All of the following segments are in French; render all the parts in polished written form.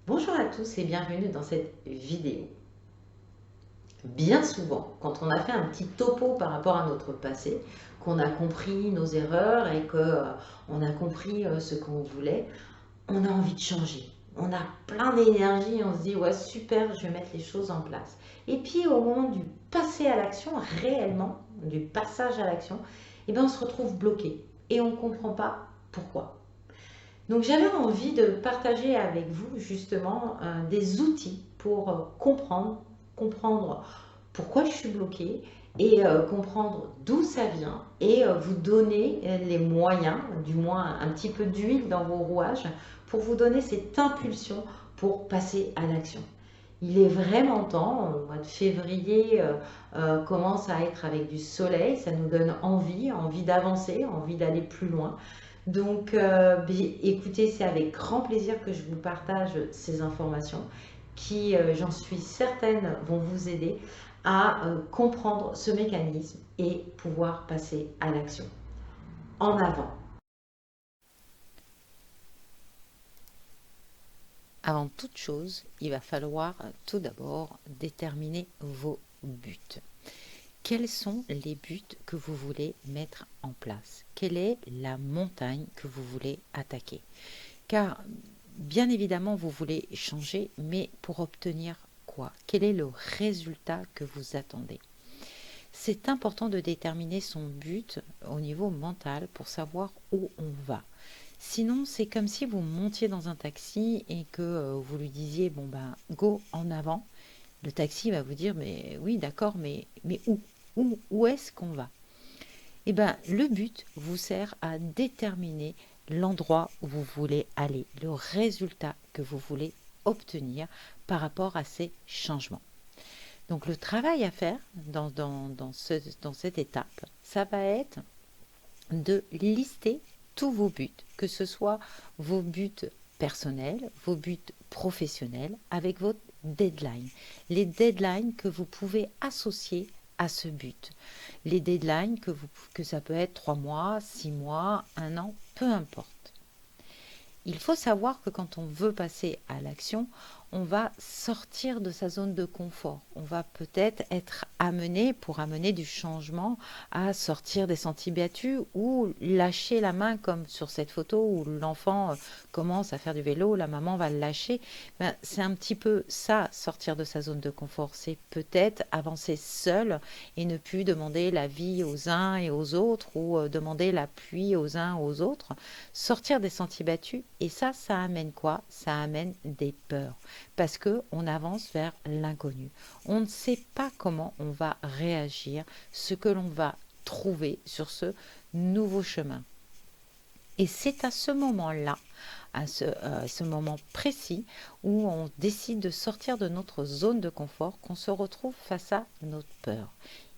Bonjour à tous et bienvenue dans cette vidéo. Bien souvent, quand on a fait un petit topo par rapport à notre passé, qu'on a compris nos erreurs et on a compris ce qu'on voulait, on a envie de changer. On a plein d'énergie et on se dit ouais super, je vais mettre les choses en place. Et puis au moment du passer à l'action, réellement, du passage à l'action, eh ben, on se retrouve bloqué et on ne comprend pas pourquoi. Donc j'avais envie de partager avec vous justement des outils pour comprendre pourquoi je suis bloquée et comprendre d'où ça vient et vous donner les moyens, du moins un petit peu d'huile dans vos rouages pour vous donner cette impulsion pour passer à l'action. Il est vraiment temps, le mois de février commence à être avec du soleil, ça nous donne envie d'avancer, envie d'aller plus loin. Donc, écoutez, c'est avec grand plaisir que je vous partage ces informations qui, j'en suis certaine, vont vous aider à comprendre ce mécanisme et pouvoir passer à l'action. En avant. Avant toute chose, il va falloir tout d'abord déterminer vos buts. Quels sont les buts que vous voulez mettre en place? Quelle est la montagne que vous voulez attaquer? Car bien évidemment, vous voulez changer, mais pour obtenir quoi? Quel est le résultat que vous attendez? C'est important de déterminer son but au niveau mental pour savoir où on va. Sinon, c'est comme si vous montiez dans un taxi et que vous lui disiez, bon ben, go en avant. Le taxi va vous dire, mais oui, d'accord, mais où? Où est-ce qu'on va? Eh bien, le but vous sert à déterminer l'endroit où vous voulez aller, le résultat que vous voulez obtenir par rapport à ces changements. Donc, le travail à faire dans cette étape, ça va être de lister tous vos buts, que ce soit vos buts personnels, vos buts professionnels, avec votre deadline. Les deadlines que vous pouvez associer à ce but. Les deadlines que ça peut être 3 mois, 6 mois, un an, peu importe. Il faut savoir que quand on veut passer à l'action, on va sortir de sa zone de confort. On va peut-être être amené, pour amener du changement, à sortir des sentiers battus ou lâcher la main, comme sur cette photo où l'enfant commence à faire du vélo, la maman va le lâcher. Ben, c'est un petit peu ça, sortir de sa zone de confort. C'est peut-être avancer seul et ne plus demander l'avis aux uns et aux autres ou demander l'appui aux uns aux autres. Sortir des sentiers battus, et ça amène quoi? Ça amène des peurs, parce que on avance vers l'inconnu. On ne sait pas comment on va réagir, ce que l'on va trouver sur ce nouveau chemin. Et c'est à ce moment-là, à ce moment précis, où on décide de sortir de notre zone de confort, qu'on se retrouve face à notre peur.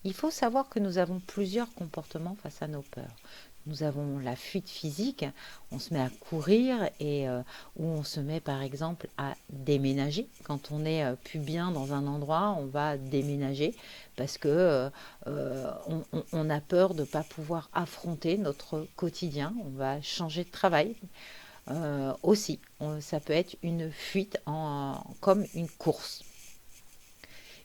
Il faut savoir que nous avons plusieurs comportements face à nos peurs. Nous avons la fuite physique, on se met à courir et où on se met par exemple à déménager. Quand on est plus bien dans un endroit, on va déménager parce que on a peur de ne pas pouvoir affronter notre quotidien. On va changer de travail aussi. Ça peut être une fuite comme une course.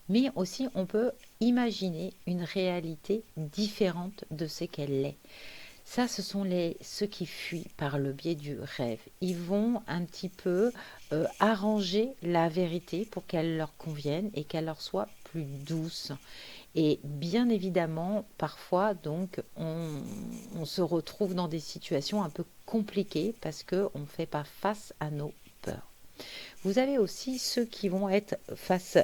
Mais aussi, on peut imaginer une réalité différente de ce qu'elle est. Ça, ce sont ceux qui fuient par le biais du rêve. Ils vont un petit peu arranger la vérité pour qu'elle leur convienne et qu'elle leur soit plus douce. Et bien évidemment, parfois, donc, on se retrouve dans des situations un peu compliquées parce qu'on ne fait pas face à nos peurs. Vous avez aussi ceux qui vont être face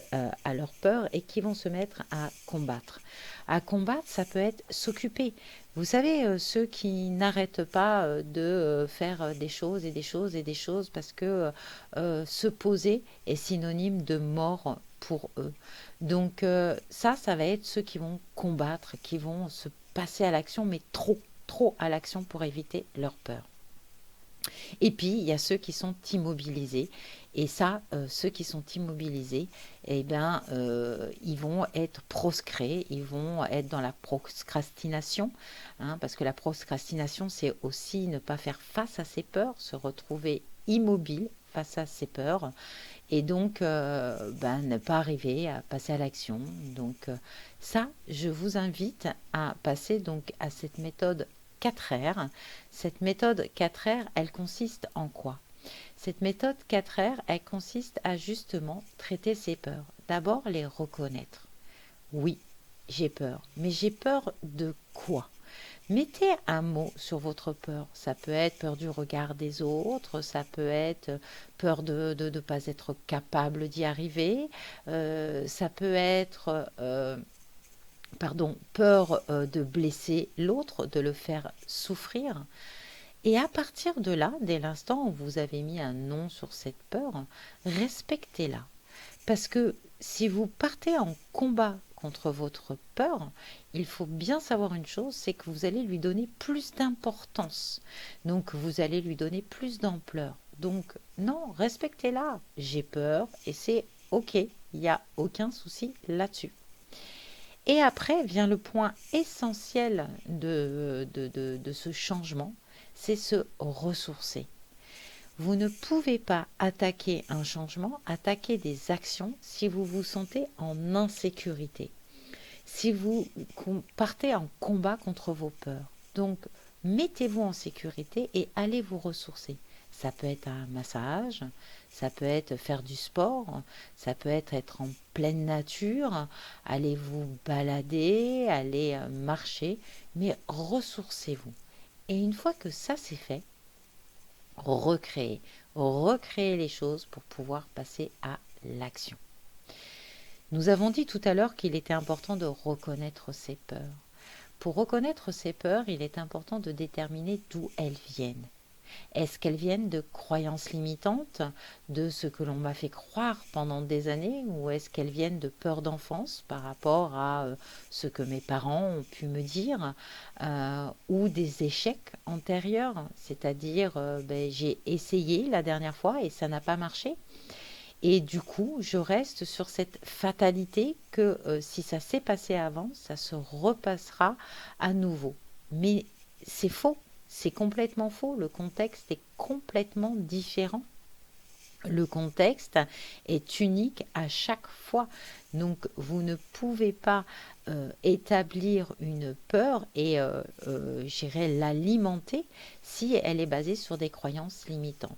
à leur peur et qui vont se mettre à combattre. À combattre, ça peut être s'occuper. Vous savez, ceux qui n'arrêtent pas de faire des choses et des choses et des choses parce que se poser est synonyme de mort pour eux. Donc ça va être ceux qui vont combattre, qui vont se passer à l'action, mais trop à l'action pour éviter leur peur. Et puis, il y a ceux qui sont immobilisés. Et ça, ceux qui sont immobilisés, eh ben, ils vont être proscrits, ils vont être dans la procrastination, hein, parce que la procrastination, c'est aussi ne pas faire face à ses peurs, se retrouver immobile face à ses peurs et donc ne pas arriver à passer à l'action. Donc ça, je vous invite à passer donc à cette méthode 4R. Cette méthode 4R, elle consiste en quoi? Cette méthode 4R, elle consiste à justement traiter ces peurs. D'abord, les reconnaître. Oui, j'ai peur. Mais j'ai peur de quoi? Mettez un mot sur votre peur. Ça peut être peur du regard des autres, ça peut être peur de ne pas être capable d'y arriver, ça peut être peur de blesser l'autre, de le faire souffrir. Et à partir de là, dès l'instant où vous avez mis un nom sur cette peur, respectez-la. Parce que si vous partez en combat contre votre peur, il faut bien savoir une chose, c'est que vous allez lui donner plus d'importance. Donc vous allez lui donner plus d'ampleur. Donc non, respectez-la. J'ai peur et c'est ok, il n'y a aucun souci là-dessus. Et après vient le point essentiel de ce changement, c'est se ressourcer. Vous ne pouvez pas attaquer un changement, attaquer des actions si vous vous sentez en insécurité, si vous partez en combat contre vos peurs. Donc, mettez-vous en sécurité et allez vous ressourcer. Ça peut être un massage, ça peut être faire du sport, ça peut être en pleine nature, aller vous balader, aller marcher, mais ressourcez-vous. Et une fois que ça c'est fait, recréer les choses pour pouvoir passer à l'action. Nous avons dit tout à l'heure qu'il était important de reconnaître ses peurs. Pour reconnaître ses peurs, il est important de déterminer d'où elles viennent. Est-ce qu'elles viennent de croyances limitantes, de ce que l'on m'a fait croire pendant des années, ou est-ce qu'elles viennent de peurs d'enfance par rapport à ce que mes parents ont pu me dire, ou des échecs antérieurs, c'est-à-dire j'ai essayé la dernière fois et ça n'a pas marché. Et du coup, je reste sur cette fatalité que si ça s'est passé avant, ça se repassera à nouveau. Mais c'est faux, c'est complètement faux. Le contexte est complètement différent. Le contexte est unique à chaque fois. Donc, vous ne pouvez pas établir une peur et j'irais l'alimenter si elle est basée sur des croyances limitantes.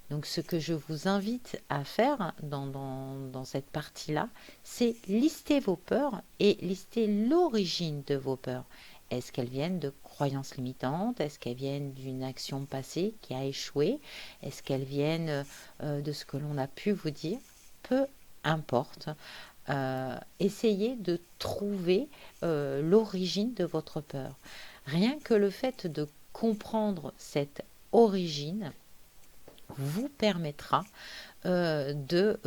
Donc, ce que je vous invite à faire dans cette partie-là, c'est lister vos peurs et lister l'origine de vos peurs. Est-ce qu'elles viennent de croyances limitantes? Est-ce qu'elles viennent d'une action passée qui a échoué? Est-ce qu'elles viennent de ce que l'on a pu vous dire? Peu importe. Essayez de trouver l'origine de votre peur. Rien que le fait de comprendre cette origine vous permettra de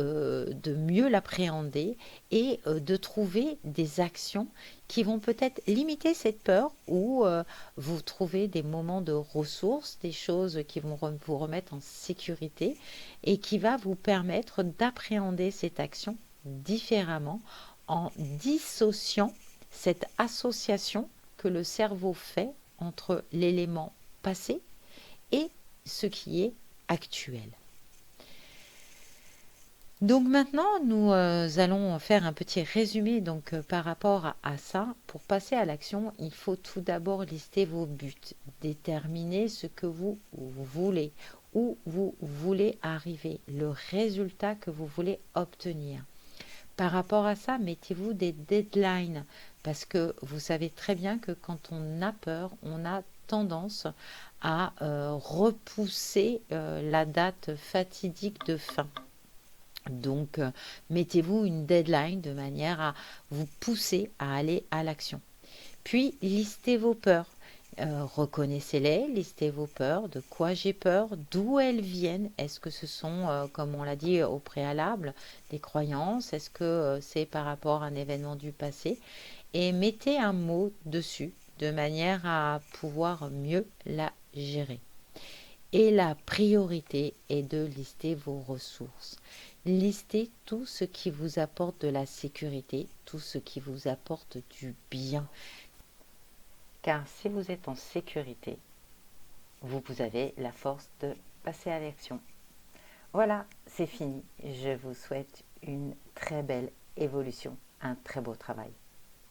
mieux l'appréhender et de trouver des actions qui vont peut-être limiter cette peur ou vous trouver des moments de ressources, des choses qui vont vous remettre en sécurité et qui va vous permettre d'appréhender cette action différemment en dissociant cette association que le cerveau fait entre l'élément passé et ce qui est actuel. Donc maintenant, nous allons faire un petit résumé par rapport à ça. Pour passer à l'action, il faut tout d'abord lister vos buts, déterminer ce que vous voulez, où vous voulez arriver, le résultat que vous voulez obtenir. Par rapport à ça, mettez-vous des deadlines parce que vous savez très bien que quand on a peur, on a tendance à repousser la date fatidique de fin. Donc, mettez-vous une deadline de manière à vous pousser à aller à l'action. Puis, listez vos peurs. Reconnaissez-les, listez vos peurs, de quoi j'ai peur, d'où elles viennent. Est-ce que ce sont, comme on l'a dit au préalable, des croyances? Est-ce que c'est par rapport à un événement du passé? Et mettez un mot dessus de manière à pouvoir mieux la gérer. Et la priorité est de lister vos ressources. Listez tout ce qui vous apporte de la sécurité, tout ce qui vous apporte du bien. Car si vous êtes en sécurité, vous avez la force de passer à l'action. Voilà, c'est fini. Je vous souhaite une très belle évolution, un très beau travail.